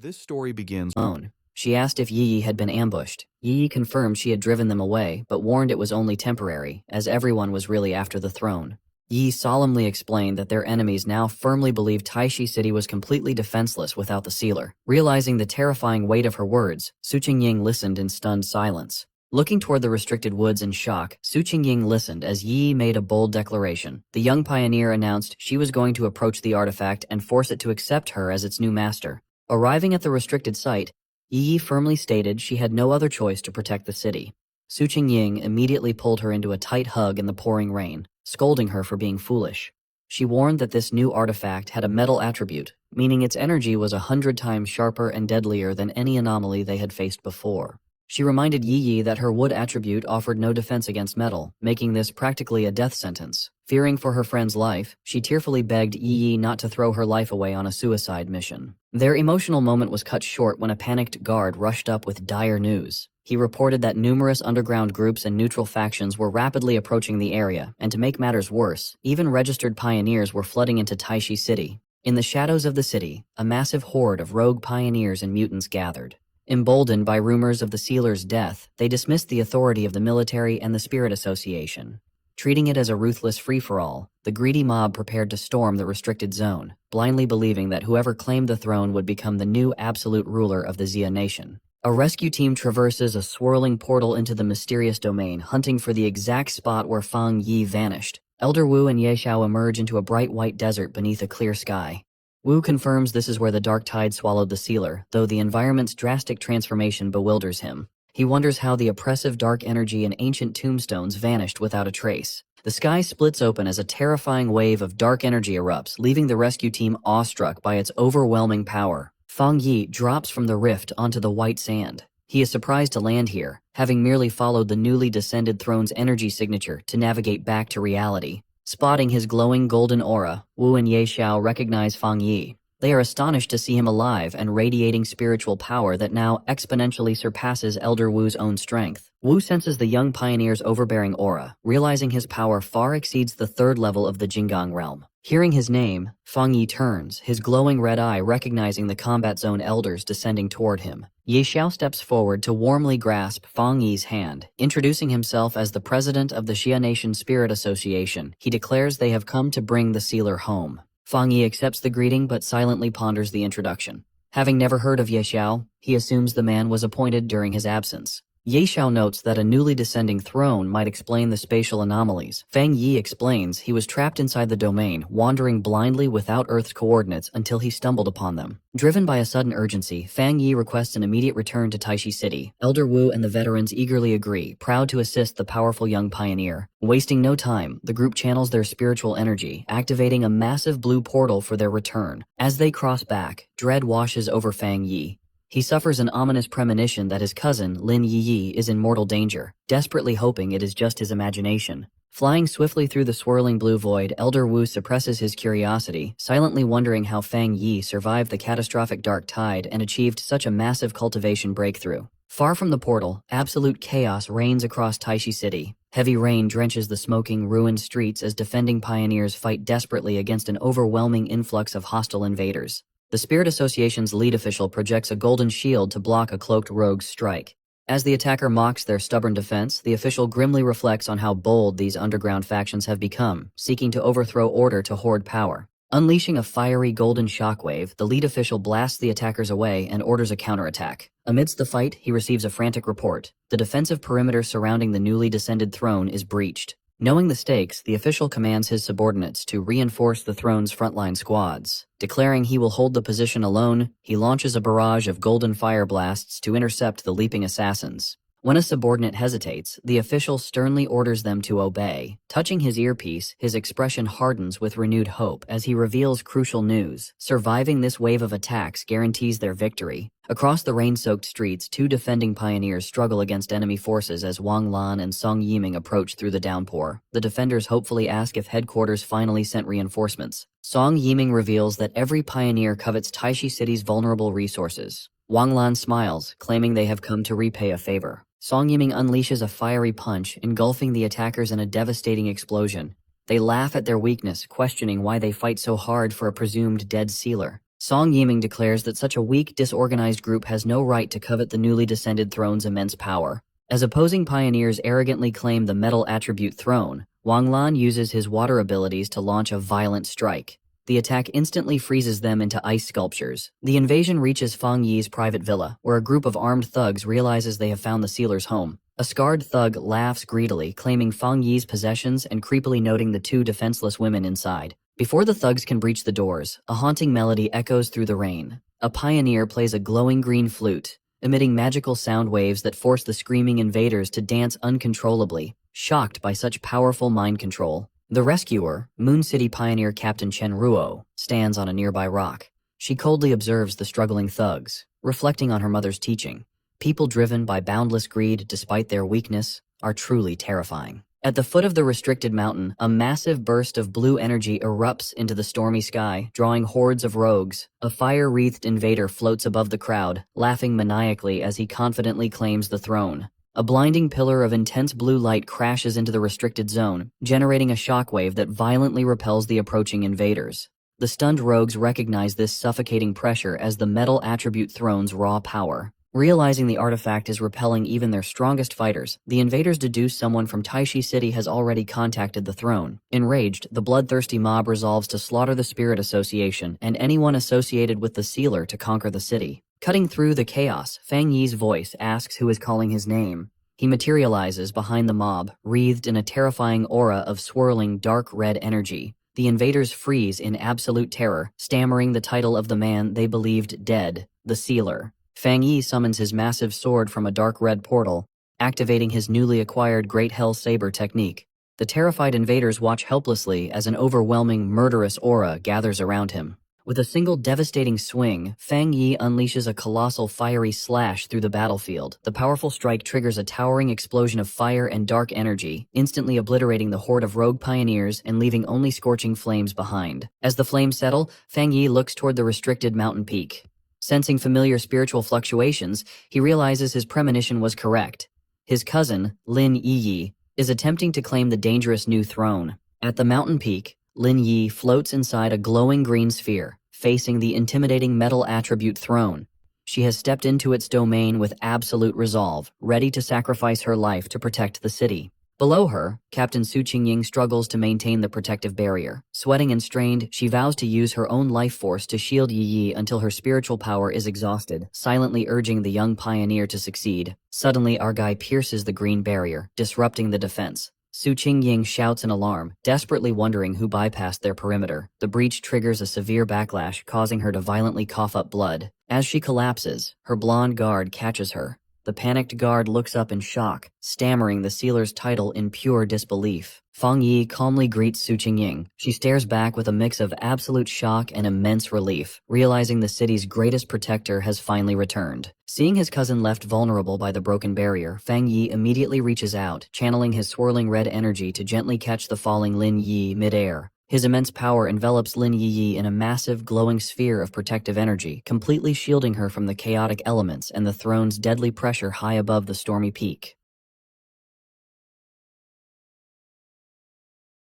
This story begins. Alone. She asked if Yi had been ambushed. Yi confirmed she had driven them away, but warned it was only temporary, as everyone was really after the throne. Yi solemnly explained that their enemies now firmly believed Taishi City was completely defenseless without the sealer. Realizing the terrifying weight of her words, Su Qingying listened in stunned silence. Looking toward the restricted woods in shock, Su Qingying listened as Yi made a bold declaration. The young pioneer announced she was going to approach the artifact and force it to accept her as its new master. Arriving at the restricted site, Yi firmly stated she had no other choice to protect the city. Su Qingying immediately pulled her into a tight hug in the pouring rain, scolding her for being foolish. She warned that this new artifact had a metal attribute, meaning its energy was 100 times sharper and deadlier than any anomaly they had faced before. She reminded Yi that her wood attribute offered no defense against metal, making this practically a death sentence. Fearing for her friend's life, she tearfully begged Yi not to throw her life away on a suicide mission. Their emotional moment was cut short when a panicked guard rushed up with dire news. He reported that numerous underground groups and neutral factions were rapidly approaching the area, and to make matters worse, even registered pioneers were flooding into Taishi City. In the shadows of the city, a massive horde of rogue pioneers and mutants gathered. Emboldened by rumors of the sealer's death, they dismissed the authority of the military and the Spirit Association. Treating it as a ruthless free-for-all, the greedy mob prepared to storm the restricted zone, blindly believing that whoever claimed the throne would become the new absolute ruler of the Xia nation. A rescue team traverses a swirling portal into the mysterious domain, hunting for the exact spot where Fang Yi vanished. Elder Wu and Ye Xiao emerge into a bright white desert beneath a clear sky. Wu confirms this is where the dark tide swallowed the sealer, though the environment's drastic transformation bewilders him. He wonders how the oppressive dark energy in ancient tombstones vanished without a trace. The sky splits open as a terrifying wave of dark energy erupts, leaving the rescue team awestruck by its overwhelming power. Fang Yi drops from the rift onto the white sand. He is surprised to land here, having merely followed the newly descended throne's energy signature to navigate back to reality. Spotting his glowing golden aura, Wu and Ye Xiao recognize Fang Yi. They are astonished to see him alive and radiating spiritual power that now exponentially surpasses Elder Wu's own strength. Wu senses the young pioneer's overbearing aura, realizing his power far exceeds the third level of the Jinggang realm. Hearing his name, Fang Yi turns, his glowing red eye recognizing the combat zone elders descending toward him. Ye Xiao steps forward to warmly grasp Fang Yi's hand. Introducing himself as the president of the Xia Nation Spirit Association, he declares they have come to bring the sealer home. Fang Yi accepts the greeting but silently ponders the introduction. Having never heard of Ye Xiao, he assumes the man was appointed during his absence. Ye Xiao notes that a newly descending throne might explain the spatial anomalies. Fang Yi explains he was trapped inside the domain, wandering blindly without Earth's coordinates until he stumbled upon them. Driven by a sudden urgency, Fang Yi requests an immediate return to Taishi City. Elder Wu and the veterans eagerly agree, proud to assist the powerful young pioneer. Wasting no time, the group channels their spiritual energy, activating a massive blue portal for their return. As they cross back, dread washes over Fang Yi. He suffers an ominous premonition that his cousin, Lin Yi, is in mortal danger, desperately hoping it is just his imagination. Flying swiftly through the swirling blue void, Elder Wu suppresses his curiosity, silently wondering how Fang Yi survived the catastrophic dark tide and achieved such a massive cultivation breakthrough. Far from the portal, absolute chaos reigns across Taishi City. Heavy rain drenches the smoking, ruined streets as defending pioneers fight desperately against an overwhelming influx of hostile invaders. The Spirit Association's lead official projects a golden shield to block a cloaked rogue's strike. As the attacker mocks their stubborn defense, the official grimly reflects on how bold these underground factions have become, seeking to overthrow order to hoard power. Unleashing a fiery golden shockwave, the lead official blasts the attackers away and orders a counterattack. Amidst the fight, he receives a frantic report. The defensive perimeter surrounding the newly descended throne is breached. Knowing the stakes, the official commands his subordinates to reinforce the throne's frontline squads. Declaring he will hold the position alone, he launches a barrage of golden fire blasts to intercept the leaping assassins. When a subordinate hesitates, the official sternly orders them to obey. Touching his earpiece, his expression hardens with renewed hope as he reveals crucial news. Surviving this wave of attacks guarantees their victory. Across the rain-soaked streets, two defending pioneers struggle against enemy forces as Wang Lan and Song Yiming approach through the downpour. The defenders hopefully ask if headquarters finally sent reinforcements. Song Yiming reveals that every pioneer covets Taishi City's vulnerable resources. Wang Lan smiles, claiming they have come to repay a favor. Song Yiming unleashes a fiery punch, engulfing the attackers in a devastating explosion. They laugh at their weakness, questioning why they fight so hard for a presumed dead sealer. Song Yiming declares that such a weak, disorganized group has no right to covet the newly descended throne's immense power. As opposing pioneers arrogantly claim the metal attribute throne, Wang Lan uses his water abilities to launch a violent strike. The attack instantly freezes them into ice sculptures. The invasion reaches Fang Yi's private villa, where a group of armed thugs realizes they have found the sealer's home. A scarred thug laughs greedily, claiming Fang Yi's possessions and creepily noting the two defenseless women inside. Before the thugs can breach the doors, a haunting melody echoes through the rain. A pioneer plays a glowing green flute, emitting magical sound waves that force the screaming invaders to dance uncontrollably, shocked by such powerful mind control. The rescuer, Moon City pioneer Captain Chen Ruo, stands on a nearby rock. She coldly observes the struggling thugs, reflecting on her mother's teaching. People driven by boundless greed despite their weakness are truly terrifying. At the foot of the restricted mountain, a massive burst of blue energy erupts into the stormy sky, drawing hordes of rogues. A fire-wreathed invader floats above the crowd, laughing maniacally as he confidently claims the throne. A blinding pillar of intense blue light crashes into the restricted zone, generating a shockwave that violently repels the approaching invaders. The stunned rogues recognize this suffocating pressure as the metal attribute throne's raw power. Realizing the artifact is repelling even their strongest fighters, the invaders deduce someone from Taishi City has already contacted the throne. Enraged, the bloodthirsty mob resolves to slaughter the Spirit Association and anyone associated with the Sealer to conquer the city. Cutting through the chaos, Fang Yi's voice asks who is calling his name. He materializes behind the mob, wreathed in a terrifying aura of swirling dark red energy. The invaders freeze in absolute terror, stammering the title of the man they believed dead, the Sealer. Fang Yi summons his massive sword from a dark red portal, activating his newly acquired Great Hell Saber technique. The terrified invaders watch helplessly as an overwhelming, murderous aura gathers around him. With a single devastating swing, Fang Yi unleashes a colossal fiery slash through the battlefield. The powerful strike triggers a towering explosion of fire and dark energy, instantly obliterating the horde of rogue pioneers and leaving only scorching flames behind. As the flames settle, Fang Yi looks toward the restricted mountain peak. Sensing familiar spiritual fluctuations, he realizes his premonition was correct. His cousin, Lin Yi, is attempting to claim the dangerous new throne. At the mountain peak, Lin Yi floats inside a glowing green sphere, facing the intimidating metal attribute throne. She has stepped into its domain with absolute resolve, ready to sacrifice her life to protect the city. Below her, Captain Su Qingying struggles to maintain the protective barrier. Sweating and strained, she vows to use her own life force to shield Yi Yi until her spiritual power is exhausted, silently urging the young pioneer to succeed. Suddenly, Argai pierces the green barrier, disrupting the defense. Su Qingying shouts in alarm, desperately wondering who bypassed their perimeter. The breach triggers a severe backlash, causing her to violently cough up blood. As she collapses, her blonde guard catches her. The panicked guard looks up in shock, stammering the sealer's title in pure disbelief. Fang Yi calmly greets Su Qingying. She stares back with a mix of absolute shock and immense relief, realizing the city's greatest protector has finally returned. Seeing his cousin left vulnerable by the broken barrier, Fang Yi immediately reaches out, channeling his swirling red energy to gently catch the falling Lin Yi midair. His immense power envelops Lin Yi in a massive glowing sphere of protective energy, completely shielding her from the chaotic elements and the throne's deadly pressure high above the stormy peak.